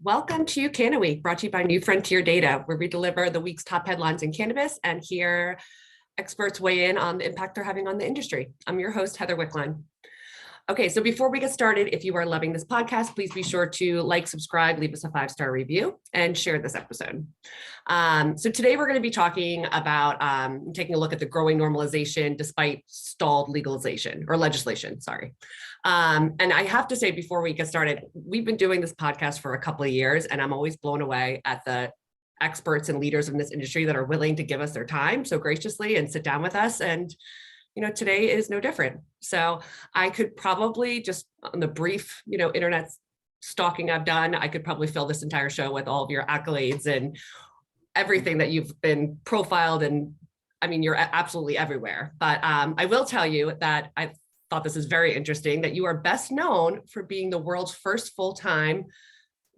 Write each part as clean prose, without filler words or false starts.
Welcome to CannaWeek, brought to you by New Frontier Data, where we deliver the week's top headlines in cannabis and hear experts weigh in on the impact they're having on the industry. I'm your host, Heather Wickline. Okay, so before we get started, if you are loving this podcast, please be sure to like, subscribe, leave us a 5-star review, and share this episode. So today we're going to be talking about taking a look at the growing normalization despite stalled legalization or legislation, sorry. And I have to say, before we get started, we've been doing this podcast for a couple of years, and I'm always blown away at the experts and leaders in this industry that are willing to give us their time so graciously and sit down with us. And today is no different. So I could probably just on the brief, internet stalking I've done, I could probably fill this entire show with all of your accolades and everything that you've been profiled. And I mean, you're absolutely everywhere. But I will tell you that I thought this is very interesting, that you are best known for being the world's first full-time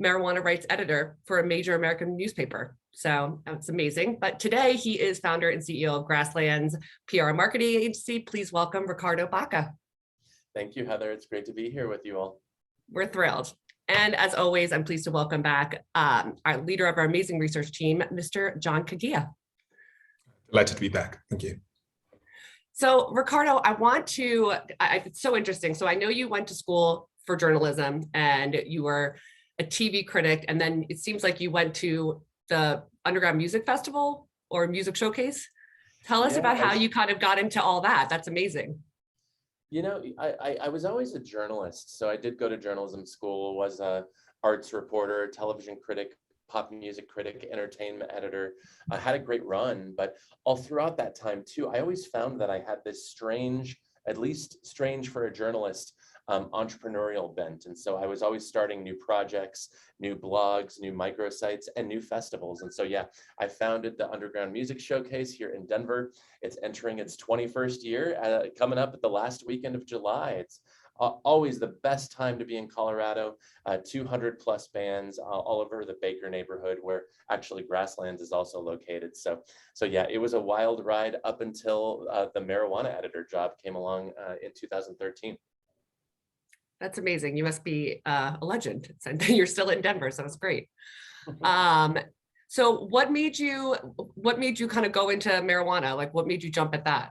marijuana rights editor for a major American newspaper. So that's amazing. But today he is founder and CEO of Grasslands PR and marketing agency. Please welcome Ricardo Baca. Thank you, Heather. It's great to be here with you all. We're thrilled. And as always, I'm pleased to welcome back our leader of our amazing research team, Mr. John Kagia. Delighted to be back. Thank you. So Ricardo, it's so interesting. So I know you went to school for journalism and you were a TV critic, and then it seems like you went to the Underground Music Festival or Music Showcase. Tell us about how you kind of got into all that. That's amazing. I was always a journalist. So I did go to journalism school, was a arts reporter, television critic, pop music critic, entertainment editor. I had a great run, but all throughout that time too, I always found that I had this strange, at least strange for a journalist, entrepreneurial bent. And so I was always starting new projects, new blogs, new microsites, and new festivals. And so, I founded the Underground Music Showcase here in Denver. It's entering its 21st year, coming up at the last weekend of July. It's always the best time to be in Colorado, 200 plus bands all over the Baker neighborhood, where actually Grasslands is also located. So it was a wild ride up until the marijuana editor job came along in 2013. That's amazing. You must be a legend. And you're still in Denver, so that's great. So what made you kind of go into marijuana? Like, what made you jump at that?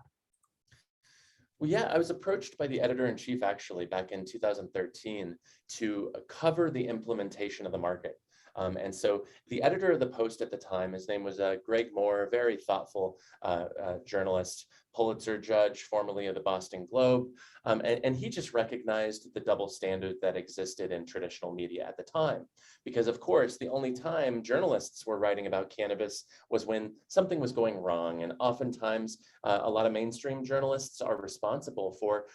Well, I was approached by the editor-in-chief actually back in 2013 to cover the implementation of the market. And so the editor of the Post at the time, his name was Greg Moore, a very thoughtful journalist, Pulitzer judge, formerly of the Boston Globe. And he just recognized the double standard that existed in traditional media at the time. Because of course, the only time journalists were writing about cannabis was when something was going wrong. And oftentimes, a lot of mainstream journalists are responsible for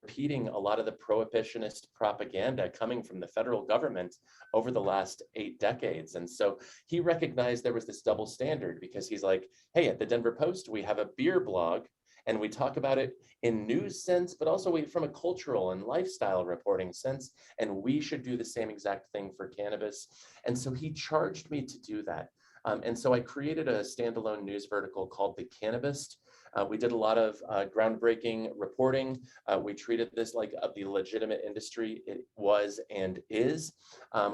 repeating a lot of the prohibitionist propaganda coming from the federal government over the last 8 decades. And so he recognized there was this double standard, because he's like, hey, at the Denver Post, we have a beer blog and we talk about it in news sense, but also from a cultural and lifestyle reporting sense. And we should do the same exact thing for cannabis. And so he charged me to do that. And so I created a standalone news vertical called The Cannabis. We did a lot of groundbreaking reporting. We treated this like the legitimate industry it was and is.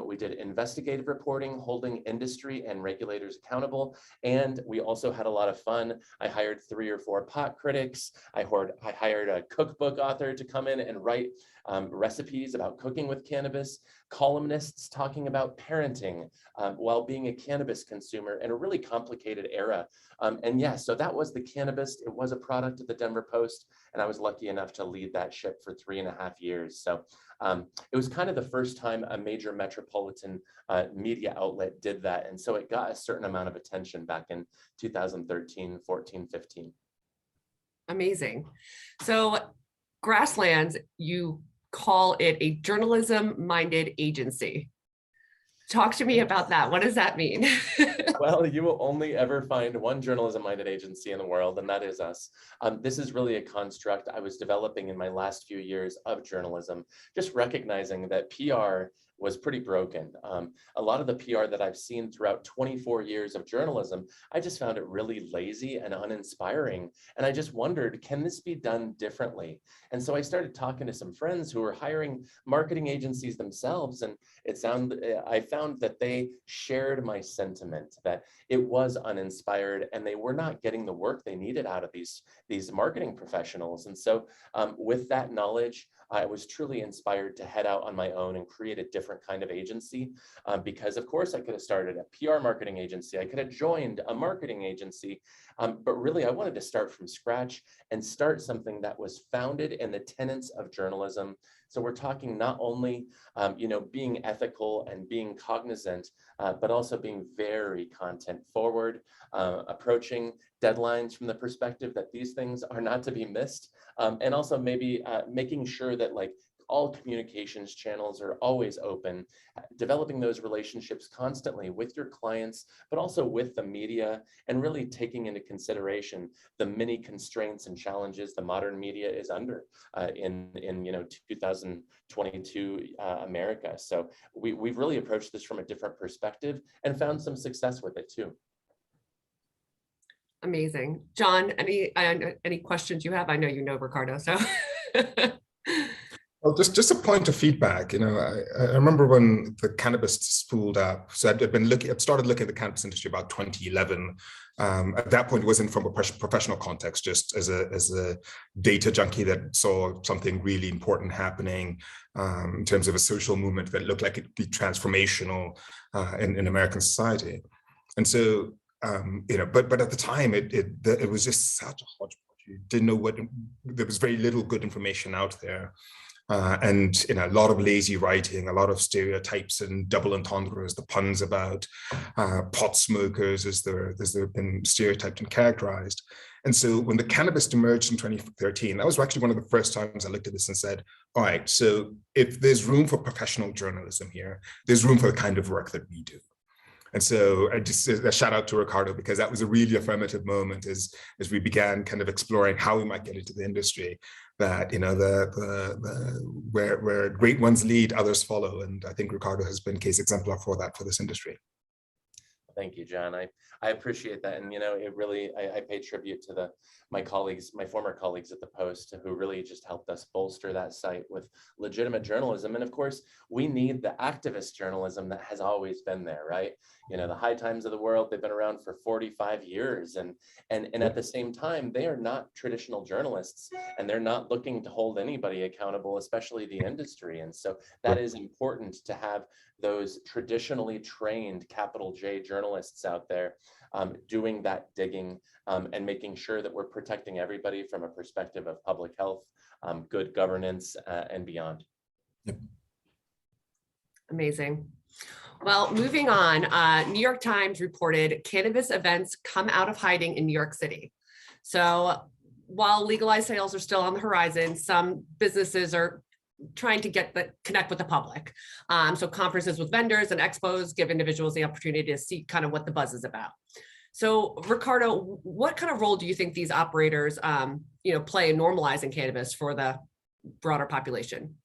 We did investigative reporting, holding industry and regulators accountable. And we also had a lot of fun. I hired 3 or 4 pot critics. I hired a cookbook author to come in and write recipes about cooking with cannabis, columnists talking about parenting while being a cannabis consumer in a really complicated era. So that was The Cannabis. It was a product of the Denver Post, and I was lucky enough to lead that ship for 3.5 years. So it was kind of the first time a major metropolitan media outlet did that. And so it got a certain amount of attention back in 2013, 14, 15. Amazing. So Grasslands, you call it a journalism-minded agency. Talk to me about that. What does that mean? Well, you will only ever find one journalism-minded agency in the world, and that is us. This is really a construct I was developing in my last few years of journalism, just recognizing that PR was pretty broken. A lot of the PR that I've seen throughout 24 years of journalism, I just found it really lazy and uninspiring. And I just wondered, can this be done differently? And so I started talking to some friends who were hiring marketing agencies themselves. And I found that they shared my sentiment that it was uninspired and they were not getting the work they needed out of these marketing professionals. And so with that knowledge, I was truly inspired to head out on my own and create a different kind of agency because of course I could have started a PR marketing agency. I could have joined a marketing agency, but really I wanted to start from scratch and start something that was founded in the tenets of journalism. So we're talking not only, being ethical and being cognizant, but also being very content forward, approaching deadlines from the perspective that these things are not to be missed, and also maybe making sure that like all communications channels are always open, developing those relationships constantly with your clients, but also with the media, and really taking into consideration the many constraints and challenges the modern media is under in 2022 America. So we've really approached this from a different perspective and found some success with it too. Amazing. John, any questions you have? I know you know Ricardo, so. Well, just a point of feedback. I remember when the cannabis spooled up. So I'd started looking at the cannabis industry about 2011. At that point, it wasn't from a professional context, just as a data junkie that saw something really important happening in terms of a social movement that looked like it'd be transformational in American society. And so, but at the time, it was just such a hodgepodge. You didn't know there was very little good information out there. And a lot of lazy writing, a lot of stereotypes and double entendres, the puns about pot smokers as they've been stereotyped and characterized. And so when the cannabis emerged in 2013, that was actually one of the first times I looked at this and said, all right, so if there's room for professional journalism here, there's room for the kind of work that we do. And so I just a shout out to Ricardo, because that was a really affirmative moment as we began kind of exploring how we might get into the industry, that, where great ones lead, others follow. And I think Ricardo has been case exemplar for that for this industry. Thank you, John. I appreciate that. And, it really, I pay tribute to my former colleagues at the Post, who really just helped us bolster that site with legitimate journalism. And of course, we need the activist journalism that has always been there, right? The High Times of the world, they've been around for 45 years. And at the same time, they are not traditional journalists, and they're not looking to hold anybody accountable, especially the industry. And so that is important to have those traditionally trained capital J journalists out there doing that digging and making sure that we're protecting everybody from a perspective of public health, good governance, and beyond. Yep. Amazing. Well, moving on, New York Times reported cannabis events come out of hiding in New York City. So while legalized sales are still on the horizon, some businesses are trying to connect with the public. So conferences with vendors and expos give individuals the opportunity to see kind of what the buzz is about. So Ricardo, what kind of role do you think these operators, play in normalizing cannabis for the broader population?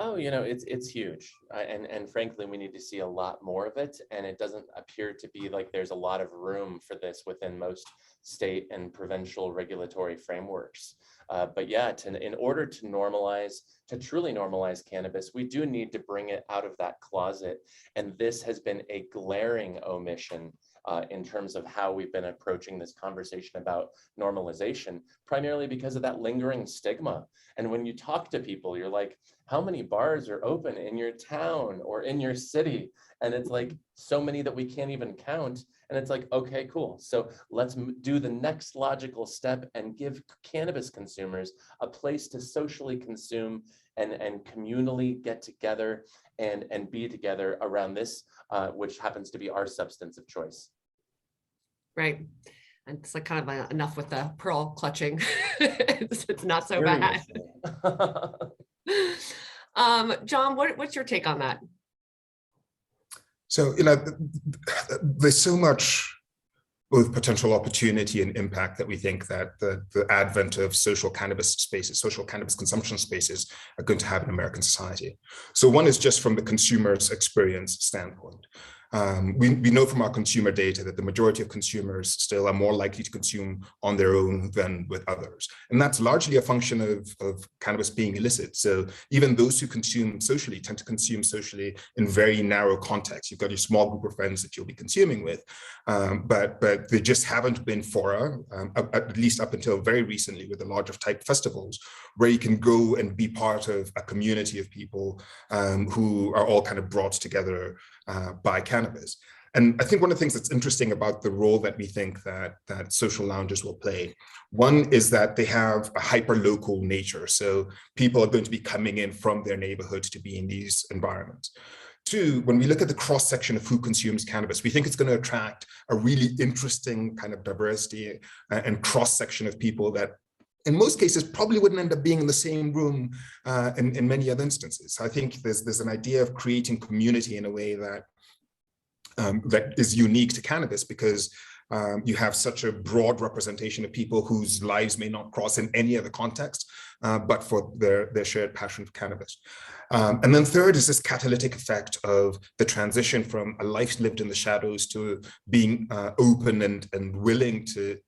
Oh, it's huge. And frankly, we need to see a lot more of it. And it doesn't appear to be like there's a lot of room for this within most state and provincial regulatory frameworks. But yeah, in order to truly normalize cannabis, we do need to bring it out of that closet. And this has been a glaring omission in terms of how we've been approaching this conversation about normalization, primarily because of that lingering stigma. And when you talk to people, you're like, how many bars are open in your town or in your city? And it's like so many that we can't even count. And it's like, okay, cool. So let's do the next logical step and give cannabis consumers a place to socially consume and communally get together and be together around this, which happens to be our substance of choice. Right. And it's like kind of enough with the pearl clutching. it's not so bad. John, what's your take on that? So, there's so much both potential opportunity and impact that we think that the advent of social cannabis spaces, social cannabis consumption spaces are going to have in American society. So one is just from the consumer's experience standpoint. We know from our consumer data that the majority of consumers still are more likely to consume on their own than with others. And that's largely a function of cannabis being illicit. So even those who consume socially tend to consume socially in very narrow contexts. You've got your small group of friends that you'll be consuming with, but they just haven't been fora, at least up until very recently with the larger type festivals, where you can go and be part of a community of people who are all kind of brought together by cannabis. And I think one of the things that's interesting about the role that we think that social lounges will play, one is that they have a hyper-local nature. So people are going to be coming in from their neighborhood to be in these environments. Two, when we look at the cross-section of who consumes cannabis, we think it's going to attract a really interesting kind of diversity and cross-section of people that in most cases probably wouldn't end up being in the same room in many other instances. So I think there's an idea of creating community in a way that that is unique to cannabis, because you have such a broad representation of people whose lives may not cross in any other context, but for their shared passion for cannabis. And then third is this catalytic effect of the transition from a life lived in the shadows to being open and willing to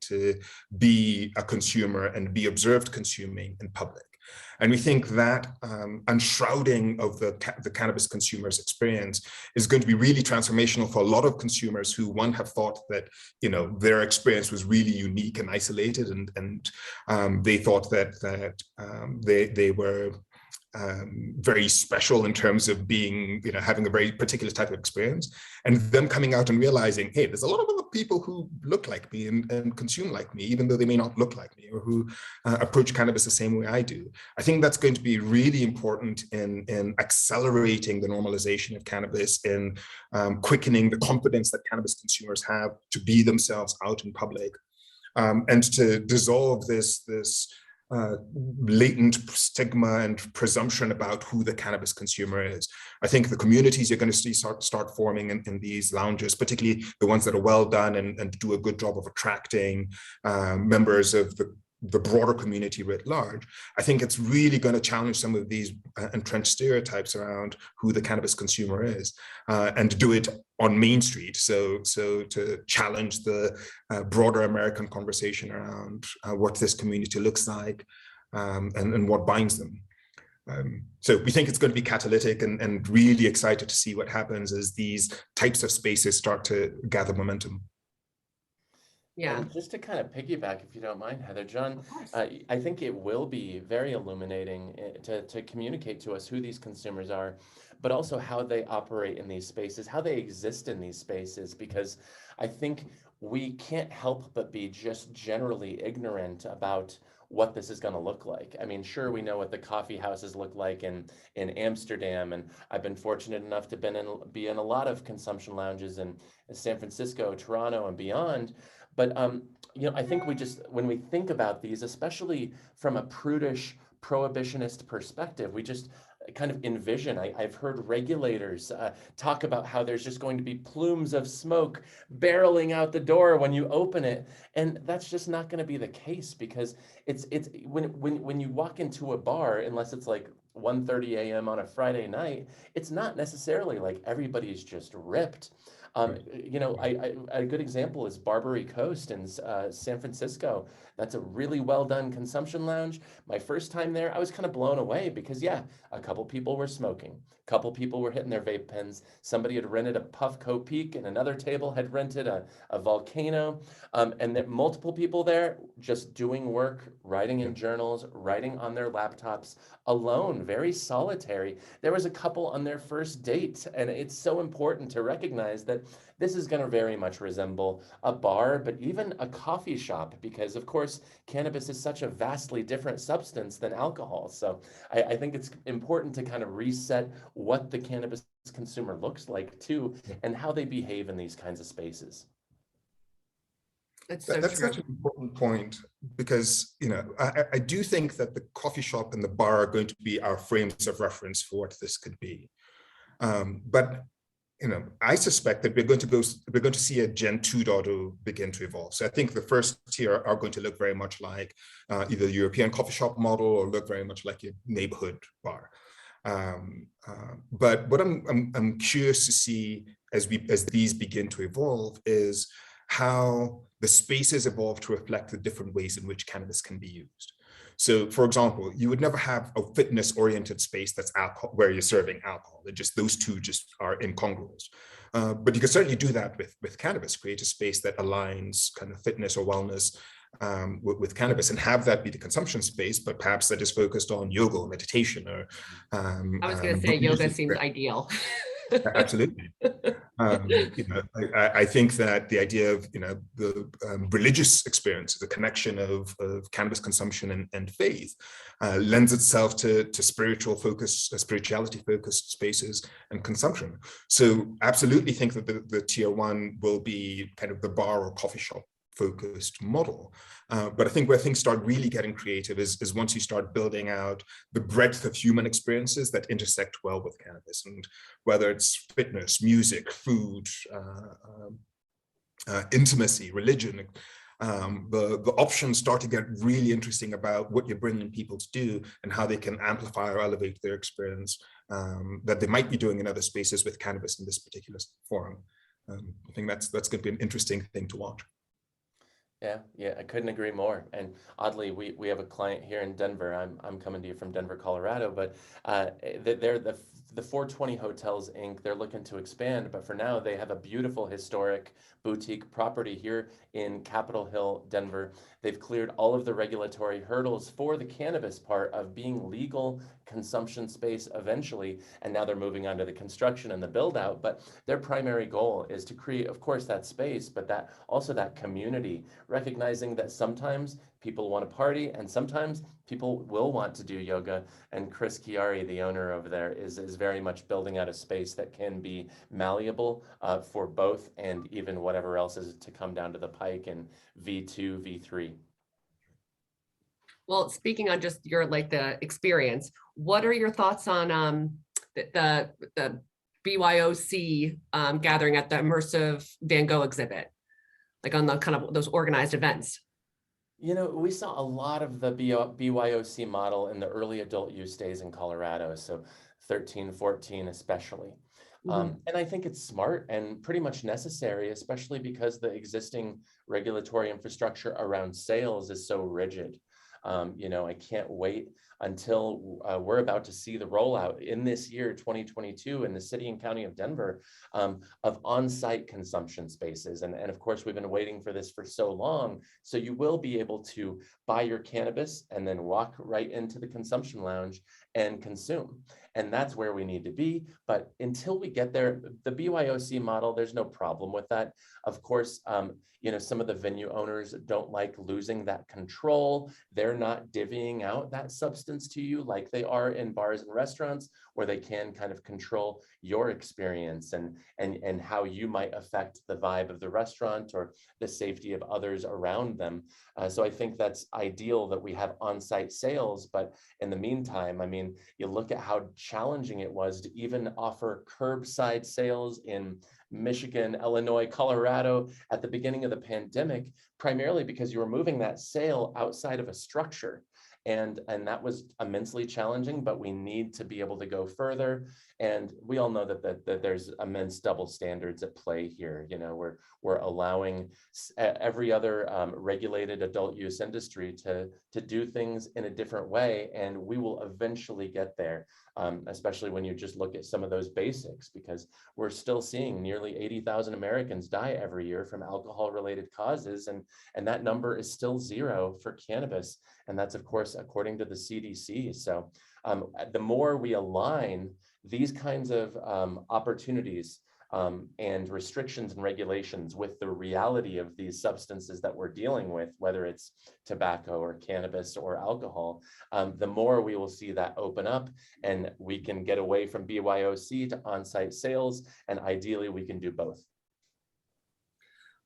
be a consumer and be observed consuming in public. And we think that unshrouding of the cannabis consumer's experience is going to be really transformational for a lot of consumers who, one, have thought that, you know, their experience was really unique and isolated, and they thought that they were very special in terms of being, you know, having a very particular type of experience, and them coming out and realizing, hey, there's a lot of other people who look like me and consume like me, even though they may not look like me, or who approach cannabis the same way I do. I think that's going to be really important in accelerating the normalization of cannabis, in quickening the confidence that cannabis consumers have to be themselves out in public, and to dissolve this latent stigma and presumption about who the cannabis consumer is. I think the communities you're going to see start forming in these lounges, particularly the ones that are well done and do a good job of attracting members of the broader community writ large, I think it's really going to challenge some of these entrenched stereotypes around who the cannabis consumer is, and do it on Main Street. So to challenge the broader American conversation around what this community looks like, and what binds them. So we think it's going to be catalytic, and really excited to see what happens as these types of spaces start to gather momentum. Yeah. And just to kind of piggyback, if you don't mind, Heather, John, I think it will be very illuminating to communicate to us who these consumers are, but also how they operate in these spaces, how they exist in these spaces, because I think we can't help but be just generally ignorant about what this is going to look like. I mean, sure, we know what the coffee houses look like in Amsterdam, and I've been fortunate enough to be in a lot of consumption lounges in San Francisco, Toronto, and beyond. But you know, I think when we think about these, especially from a prudish prohibitionist perspective, we just kind of envision. I've heard regulators talk about how there's just going to be plumes of smoke barreling out the door when you open it, and that's just not going to be the case, because it's when you walk into a bar, unless it's like 1:30 a.m. on a Friday night, it's not necessarily like everybody's just ripped. You know, a good example is Barbary Coast in San Francisco. That's a really well done consumption lounge. My first time there, I was kind of blown away because, yeah, a couple people were smoking. A couple people were hitting their vape pens. Somebody had rented a Puffco Peak, and another table had rented a Volcano. And there multiple people there just doing work, writing in journals, writing on their laptops, alone, very solitary. There was a couple on their first date, and it's so important to recognize that this is going to very much resemble a bar, but even a coffee shop, because of course, cannabis is such a vastly different substance than alcohol. So I think it's important to kind of reset what the cannabis consumer looks like too, and how they behave in these kinds of spaces. That's so That's true. such an important point, because, you know, I do think that the coffee shop and the bar are going to be our frames of reference for what this could be. But I suspect that we're going to see a Gen 2.0 begin to evolve. So I think the first tier are going to look very much like either the European coffee shop model or look very much like your neighborhood bar. But what I'm curious to see as these begin to evolve is how the spaces evolve to reflect the different ways in which cannabis can be used. So, for example, you would never have a fitness-oriented space that's alcohol, where you're serving alcohol. Those two just are incongruous. But you can certainly do that with cannabis, create a space that aligns kind of fitness or wellness with cannabis, and have that be the consumption space, but perhaps that is focused on yoga or meditation or. I was going to say yoga seems ideal. Absolutely. I think that the idea of the religious experience, the connection of cannabis consumption and faith, lends itself to spirituality focused spaces and consumption. So absolutely think that the tier one will be kind of the bar or coffee shop focused model. But I think where things start really getting creative is once you start building out the breadth of human experiences that intersect well with cannabis, and whether it's fitness, music, food, intimacy, religion, the options start to get really interesting about what you're bringing people to do and how they can amplify or elevate their experience that they might be doing in other spaces with cannabis in this particular forum. I think that's going to be an interesting thing to watch. Yeah, I couldn't agree more. And oddly, we have a client here in Denver. I'm coming to you from Denver, Colorado, but they're the 420 Hotels Inc. They're looking to expand, but for now they have a beautiful historic boutique property here in Capitol Hill, Denver. They've cleared all of the regulatory hurdles for the cannabis part of being legal consumption space eventually, and now they're moving on to the construction and the build out. But their primary goal is to create, of course, that space, but that also that community, recognizing that sometimes people want to party and sometimes people will want to do yoga. And Chris Chiari, the owner over there, is very much building out a space that can be malleable for both, and even whatever else is to come down to the pike in V2, V3. Well, speaking on just your the experience, what are your thoughts on the BYOC gathering at the immersive Van Gogh exhibit, like on the kind of those organized events? We saw a lot of the BYOC model in the early adult use days in Colorado, so 13, 14 especially. And I think it's smart and pretty much necessary, especially because the existing regulatory infrastructure around sales is so rigid. I can't wait until we're about to see the rollout in this year, 2022, in the city and county of Denver, of on-site consumption spaces. And of course, we've been waiting for this for so long. So you will be able to buy your cannabis and then walk right into the consumption lounge and consume. And that's where we need to be. But until we get there, the BYOC model, there's no problem with that. Of course, some of the venue owners don't like losing that control. They're not divvying out that substance to you like they are in bars and restaurants, where they can kind of control your experience and how you might affect the vibe of the restaurant or the safety of others around them. So I think that's ideal that we have on-site sales. But in the meantime, I mean, you look at how challenging it was to even offer curbside sales in Michigan, Illinois, Colorado at the beginning of the pandemic, primarily because you were moving that sale outside of a structure. And that was immensely challenging, but we need to be able to go further. And we all know that there's immense double standards at play here. We're allowing every other regulated adult use industry to do things in a different way, and we will eventually get there, especially when you just look at some of those basics, because we're still seeing nearly 80,000 Americans die every year from alcohol-related causes, and that number is still zero for cannabis. And that's, of course, according to the CDC. So the more we align these kinds of opportunities and restrictions and regulations with the reality of these substances that we're dealing with, whether it's tobacco or cannabis or alcohol, the more we will see that open up, and we can get away from BYOC to on-site sales, and ideally we can do both.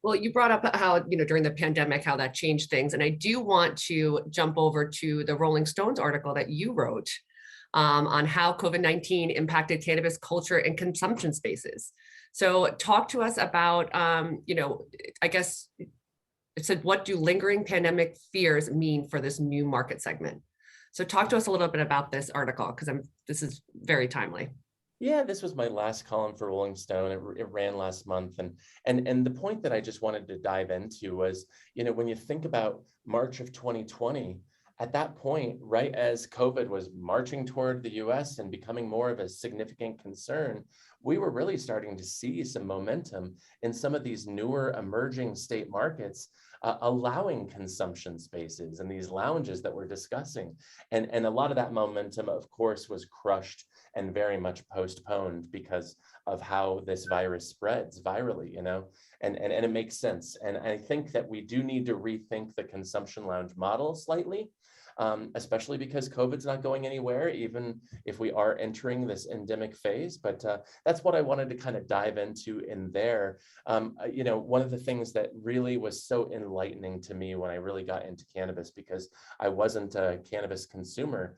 Well, you brought up how, during the pandemic, how that changed things. And I do want to jump over to the Rolling Stones article that you wrote on how COVID-19 impacted cannabis culture and consumption spaces. So talk to us about, I guess it said, what do lingering pandemic fears mean for this new market segment? So talk to us a little bit about this article, because this is very timely. Yeah, this was my last column for Rolling Stone. It ran last month. And the point that I just wanted to dive into was, when you think about March of 2020, at that point, right as COVID was marching toward the US and becoming more of a significant concern, we were really starting to see some momentum in some of these newer emerging state markets, allowing consumption spaces and these lounges that we're discussing. And a lot of that momentum, of course, was crushed and very much postponed because of how this virus spreads virally, and it makes sense. And I think that we do need to rethink the consumption lounge model slightly, especially because COVID's not going anywhere, even if we are entering this endemic phase. But that's what I wanted to kind of dive into in there. One of the things that really was so enlightening to me when I really got into cannabis, because I wasn't a cannabis consumer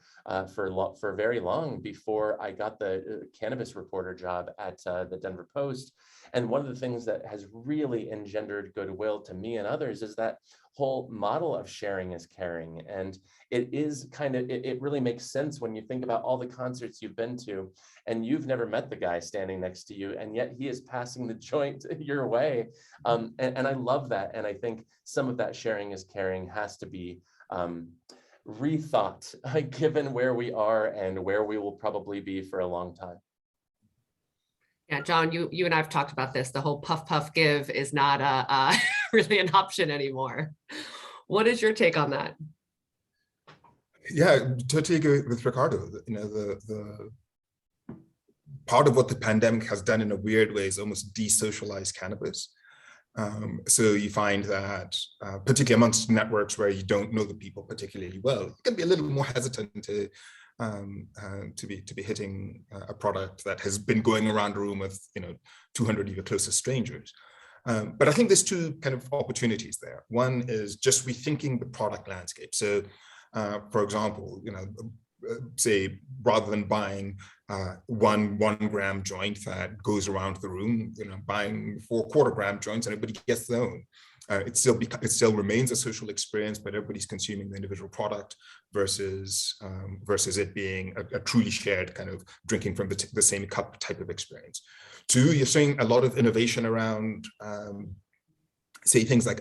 for very long before I got the cannabis reporter job at the Denver Post. And one of the things that has really engendered goodwill to me and others is that whole model of sharing is caring. And it is it really makes sense when you think about all the concerts you've been to and you've never met the guy standing next to you, and yet he is passing the joint your way. And I love that. And I think some of that sharing is caring has to be rethought, given where we are and where we will probably be for a long time. Yeah, John, you and I have talked about this. The whole puff, puff, give is not really an option anymore. What is your take on that? Yeah, totally agree with Ricardo. The part of what the pandemic has done in a weird way is almost desocialize cannabis. So you find that, particularly amongst networks where you don't know the people particularly well, you can be a little more hesitant to be hitting a product that has been going around a room with 200 of your closest strangers. But I think there's two kind of opportunities there. One is just rethinking the product landscape. So, for example, say rather than buying one gram joint that goes around the room, buying 4 quarter-gram joints and everybody gets their own. It still remains a social experience, but everybody's consuming the individual product versus it being a truly shared kind of drinking from the same cup type of experience. Two, you're seeing a lot of innovation around say things like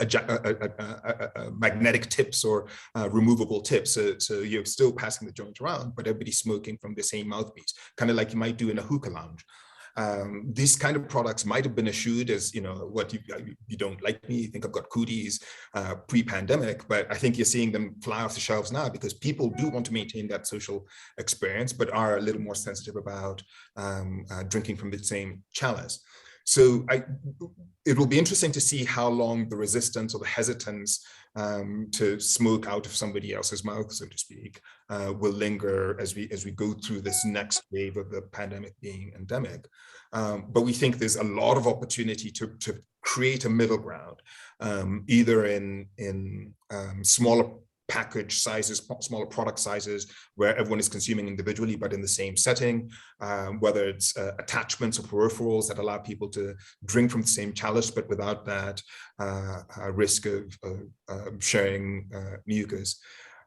magnetic tips or removable tips. So you're still passing the joint around, but everybody's smoking from the same mouthpiece, kind of like you might do in a hookah lounge. These kind of products might have been eschewed as, what you don't like me, you think I've got cooties pre-pandemic, but I think you're seeing them fly off the shelves now because people do want to maintain that social experience, but are a little more sensitive about drinking from the same chalice. So it will be interesting to see how long the resistance or the hesitance to smoke out of somebody else's mouth, so to speak, will linger as we go through this next wave of the pandemic being endemic. But we think there's a lot of opportunity to create a middle ground, either in smaller package sizes, smaller product sizes, where everyone is consuming individually, but in the same setting, whether it's attachments or peripherals that allow people to drink from the same chalice, but without that risk of sharing mucus.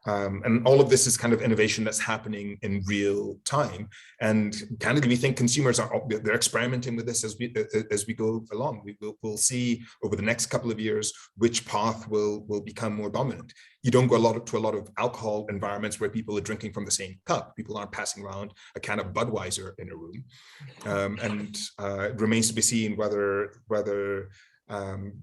And all of this is kind of innovation that's happening in real time. And candidly, we think consumers they're experimenting with this as we go along. We'll see over the next couple of years which path will become more dominant. You don't go to a lot of alcohol environments where people are drinking from the same cup. People aren't passing around a can of Budweiser in a room. And it remains to be seen whether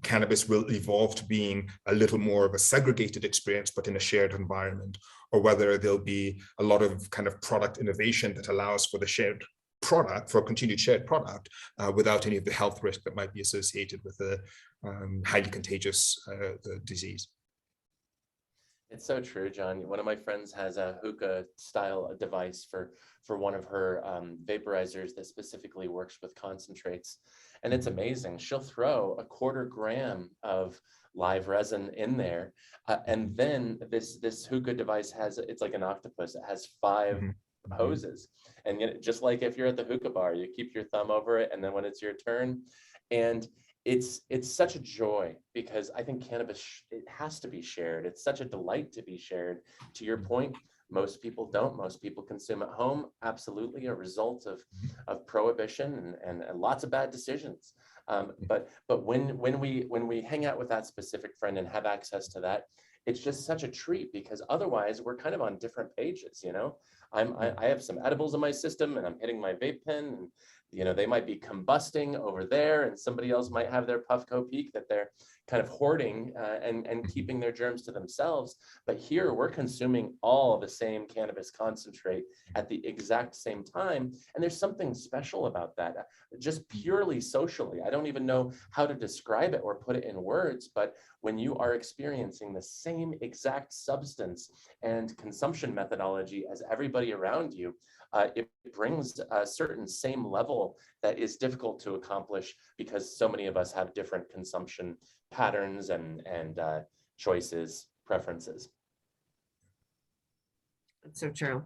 cannabis will evolve to being a little more of a segregated experience, but in a shared environment, or whether there'll be a lot of kind of product innovation that allows for the shared product, for a continued shared product, without any of the health risk that might be associated with the highly contagious disease. It's so true, John. One of my friends has a hookah style device for one of her vaporizers that specifically works with concentrates. And it's amazing. She'll throw a 1/4 gram of live resin in there. And then this hookah device it's like an octopus. It has 5 poses. And yet, just like if you're at the hookah bar, you keep your thumb over it, and then when it's your turn, and it's such a joy, because I think cannabis, it has to be shared. It's such a delight to be shared. To your point, most people don't. Most people consume at home. Absolutely a result of prohibition and lots of bad decisions. But when we hang out with that specific friend and have access to that, it's just such a treat, because otherwise we're kind of on different pages. I have some edibles in my system, and I'm hitting my vape pen, and they might be combusting over there, and somebody else might have their Puffco Peak that they're kind of hoarding and keeping their germs to themselves. But here we're consuming all the same cannabis concentrate at the exact same time. And there's something special about that, just purely socially. I don't even know how to describe it or put it in words, but when you are experiencing the same exact substance and consumption methodology as everybody around you, it brings a certain same level that is difficult to accomplish, because so many of us have different consumption patterns and choices, preferences. That's so true.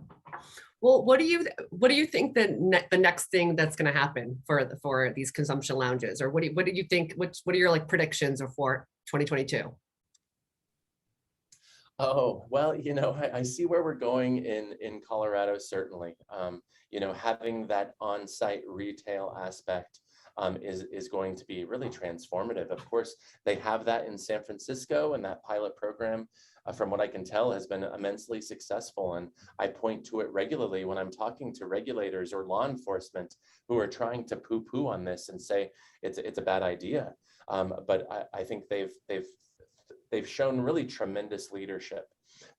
Well, what do you think the next thing that's going to happen for these consumption lounges, or what do you think? What are your predictions for 2022? Oh, well, I see where we're going in Colorado, certainly. Having that on-site retail aspect is going to be really transformative. Of course, they have that in San Francisco, and that pilot program, from what I can tell, has been immensely successful. And I point to it regularly when I'm talking to regulators or law enforcement who are trying to poo-poo on this and say it's a bad idea. But I think they've shown really tremendous leadership.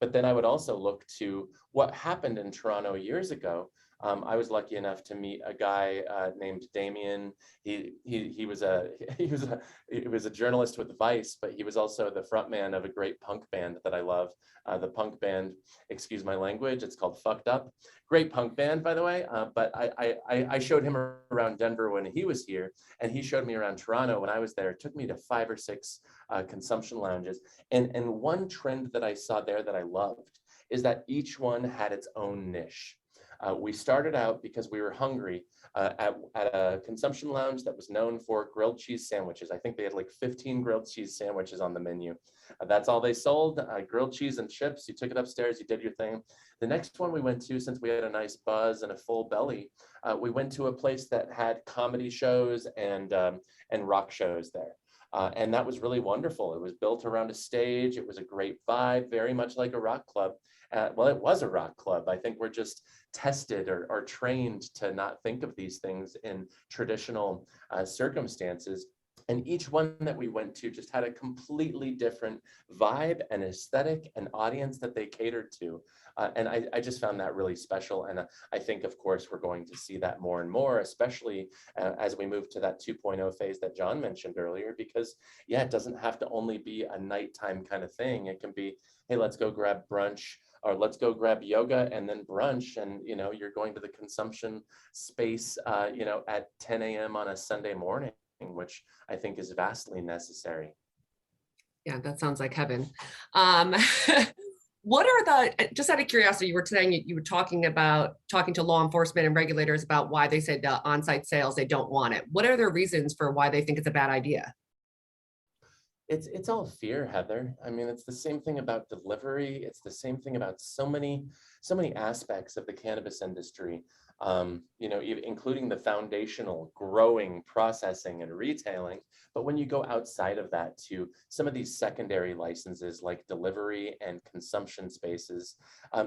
But then I would also look to what happened in Toronto years ago. I was lucky enough to meet a guy named Damien. He was a journalist with Vice, but he was also the frontman of a great punk band that I love. The punk band, excuse my language, it's called Fucked Up. Great punk band, by the way. But I showed him around Denver when he was here, and he showed me around Toronto when I was there. It took me to 5 or 6 consumption lounges. And one trend that I saw there that I loved is that each one had its own niche. We started out because we were hungry at a consumption lounge that was known for grilled cheese sandwiches. I think they had 15 grilled cheese sandwiches on the menu. That's all they sold, grilled cheese and chips. You took it upstairs, you did your thing. The next one we went to, since we had a nice buzz and a full belly, we went to a place that had comedy shows and rock shows there. And that was really wonderful. It was built around a stage. It was a great vibe, very much like a rock club. Well, it was a rock club. I think we're just tested or trained to not think of these things in traditional circumstances. And each one that we went to just had a completely different vibe and aesthetic and audience that they catered to. And I just found that really special. And I think, of course, we're going to see that more and more, especially as we move to that 2.0 phase that John mentioned earlier, because, yeah, it doesn't have to only be a nighttime kind of thing. It can be, hey, let's go grab brunch, or let's go grab yoga and then brunch. And, you're going to the consumption space, at 10 a.m. on a Sunday morning, which I think is vastly necessary. Yeah, that sounds like heaven. What are just out of curiosity, you were saying you were talking to law enforcement and regulators about why they said the on-site sales, they don't want it. What are their reasons for why they think it's a bad idea? It's all fear, Heather. I mean, it's the same thing about delivery. It's the same thing about so many aspects of the cannabis industry, including the foundational growing, processing, and retailing. But when you go outside of that to some of these secondary licenses like delivery and consumption spaces,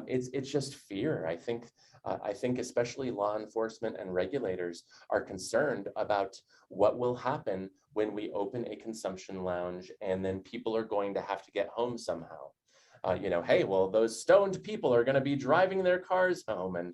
it's just fear. I think especially law enforcement and regulators are concerned about what will happen when we open a consumption lounge, and then people are going to have to get home somehow. Hey, well, those stoned people are going to be driving their cars home, and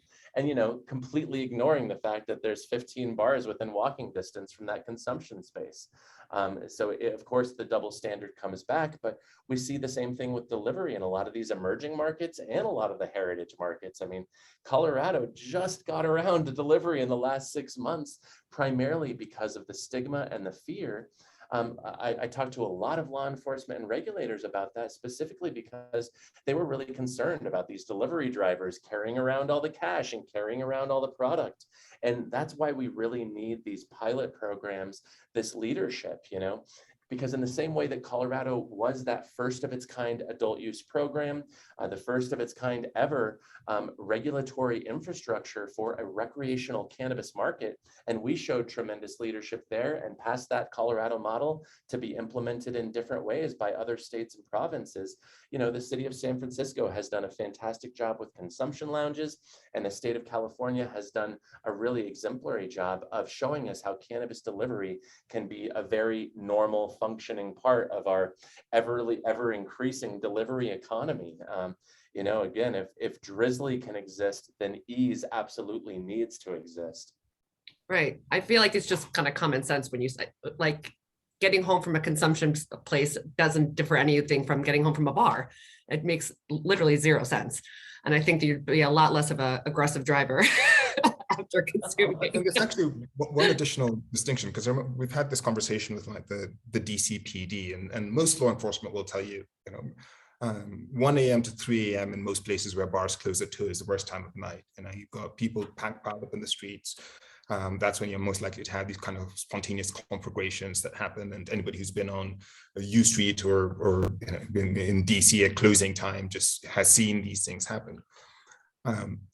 completely ignoring the fact that there's 15 bars within walking distance from that consumption space. Of course, the double standard comes back, but we see the same thing with delivery in a lot of these emerging markets and a lot of the heritage markets. I mean, Colorado just got around to delivery in the last 6 months, primarily because of the stigma and the fear I talked to a lot of law enforcement and regulators about that, specifically because they were really concerned about these delivery drivers carrying around all the cash and carrying around all the product. And that's why we really need these pilot programs, this leadership, because in the same way that Colorado was that first of its kind adult use program, the first of its kind ever regulatory infrastructure for a recreational cannabis market, and we showed tremendous leadership there and passed that Colorado model to be implemented in different ways by other states and provinces. The city of San Francisco has done a fantastic job with consumption lounges, and the state of California has done a really exemplary job of showing us how cannabis delivery can be a very normal functioning part of our ever increasing delivery economy. Again, if Drizzly can exist, then ease absolutely needs to exist. Right. I feel like it's just kind of common sense when you say, like, getting home from a consumption place doesn't differ anything from getting home from a bar. It makes literally zero sense. And I think that you'd be a lot less of an aggressive driver after consuming. I think it's actually one additional distinction, because we've had this conversation with like the DCPD, and most law enforcement will tell you, 1 a.m. to 3 a.m. in most places where bars close at 2 is the worst time of night. You've got people piled up in the streets. That's when you're most likely to have these kind of spontaneous conflagrations that happen. And anybody who's been on U Street or been in DC at closing time just has seen these things happen.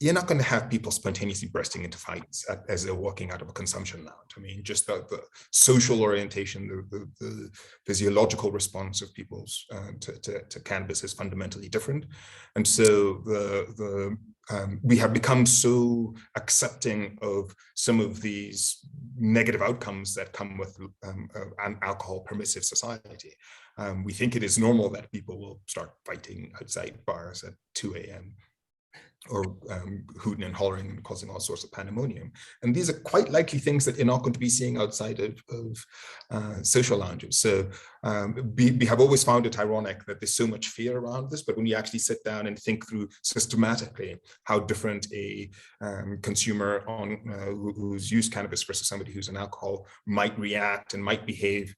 You're not going to have people spontaneously bursting into fights as they're walking out of a consumption lounge. I mean, just the social orientation, the physiological response of people's to cannabis is fundamentally different. And so we have become so accepting of some of these negative outcomes that come with an alcohol permissive society. We think it is normal that people will start fighting outside bars at 2 a.m. or hooting and hollering and causing all sorts of pandemonium. And these are quite likely things that you're not going to be seeing outside of social lounges. So we have always found it ironic that there's so much fear around this, but when you actually sit down and think through systematically how different a consumer who's used cannabis versus somebody who's an alcohol might react and might behave,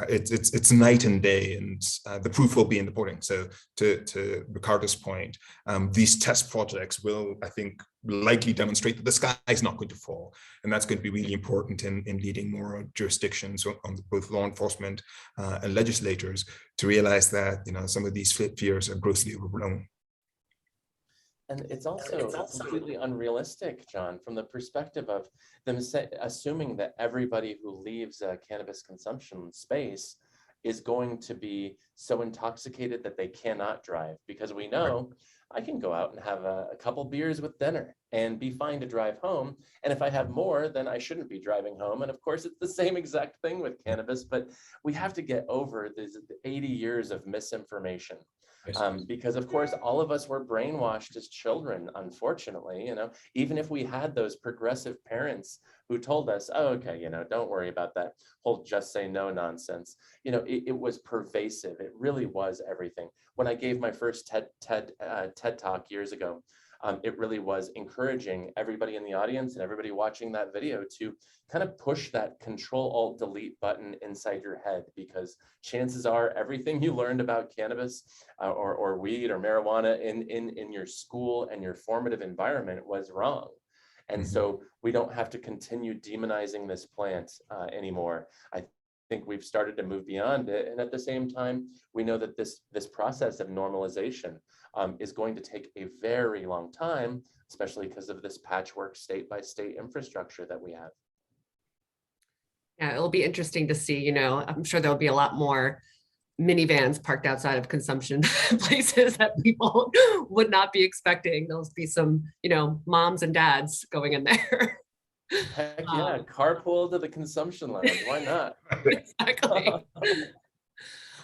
it's night and day, and the proof will be in the pudding. So to Ricardo's point, these test projects will, I think, likely demonstrate that the sky is not going to fall. And that's going to be really important in leading more jurisdictions, on both law enforcement and legislators, to realize that some of these fears are grossly overblown. And it's also completely unrealistic, John, from the perspective of them assuming that everybody who leaves a cannabis consumption space is going to be so intoxicated that they cannot drive, because we know I can go out and have a couple beers with dinner and be fine to drive home. And if I have more, then I shouldn't be driving home. And of course, it's the same exact thing with cannabis, but we have to get over these 80 years of misinformation. Because of course, all of us were brainwashed as children, unfortunately. Even if we had those progressive parents who told us, oh, okay, don't worry about that whole just say no nonsense. It was pervasive. It really was everything. When I gave my first TED Talk years ago, it really was encouraging everybody in the audience and everybody watching that video to kind of push that Control-Alt-Delete button inside your head, because chances are everything you learned about cannabis or weed or marijuana in your school and your formative environment was wrong. And so we don't have to continue demonizing this plant anymore. I think we've started to move beyond it. And at the same time, we know that this process of normalization is going to take a very long time, especially because of this patchwork state-by-state infrastructure that we have. Yeah, it'll be interesting to see, I'm sure there'll be a lot more minivans parked outside of consumption places that people would not be expecting. There'll be some, moms and dads going in there. Heck yeah, carpool to the consumption lounge. Why not? Exactly.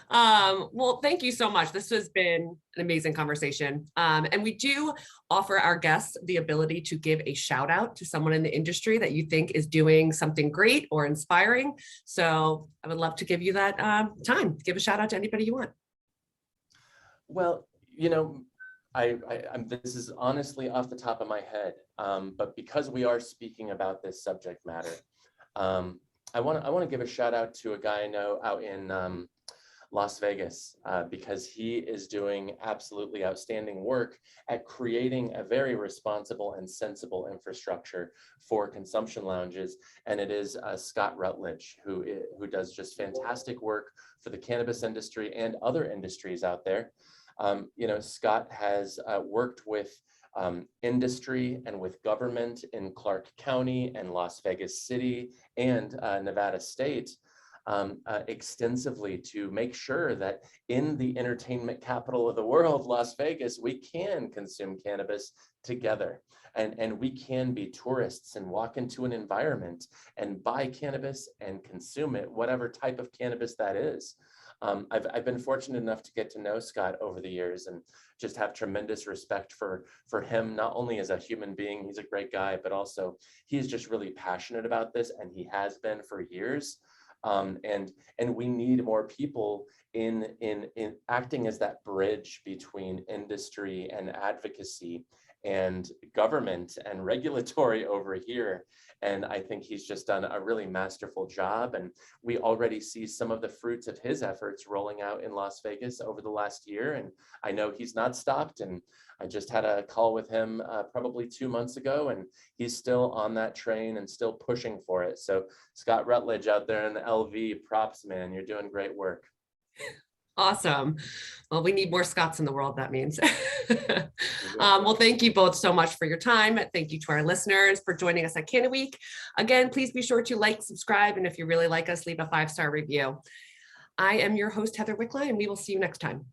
Well, thank you so much. This has been an amazing conversation. And we do offer our guests the ability to give a shout out to someone in the industry that you think is doing something great or inspiring. So I would love to give you that time. Give a shout out to anybody you want. Well, this is honestly off the top of my head, but because we are speaking about this subject matter, I want to give a shout out to a guy I know out in Las Vegas, because he is doing absolutely outstanding work at creating a very responsible and sensible infrastructure for consumption lounges. And it is Scott Rutledge, who does just fantastic work for the cannabis industry and other industries out there. Scott has worked with industry and with government in Clark County and Las Vegas City and Nevada State extensively to make sure that in the entertainment capital of the world, Las Vegas, we can consume cannabis together. And we can be tourists and walk into an environment and buy cannabis and consume it, whatever type of cannabis that is. I've been fortunate enough to get to know Scott over the years and just have tremendous respect for him, not only as a human being, he's a great guy, but also he's just really passionate about this, and he has been for years. And we need more people in acting as that bridge between industry and advocacy and government and regulatory over here. And I think he's just done a really masterful job. And we already see some of the fruits of his efforts rolling out in Las Vegas over the last year. And I know he's not stopped. And I just had a call with him probably 2 months ago, and he's still on that train and still pushing for it. So Scott Rutledge out there in the LV, props, man, you're doing great work. Awesome. Well, we need more Scots in the world, that means. Well, thank you both so much for your time. Thank you to our listeners for joining us at CannaWeek. Again, please be sure to like, subscribe, and if you really like us, leave a 5-star review. I am your host, Heather Wickline, and we will see you next time.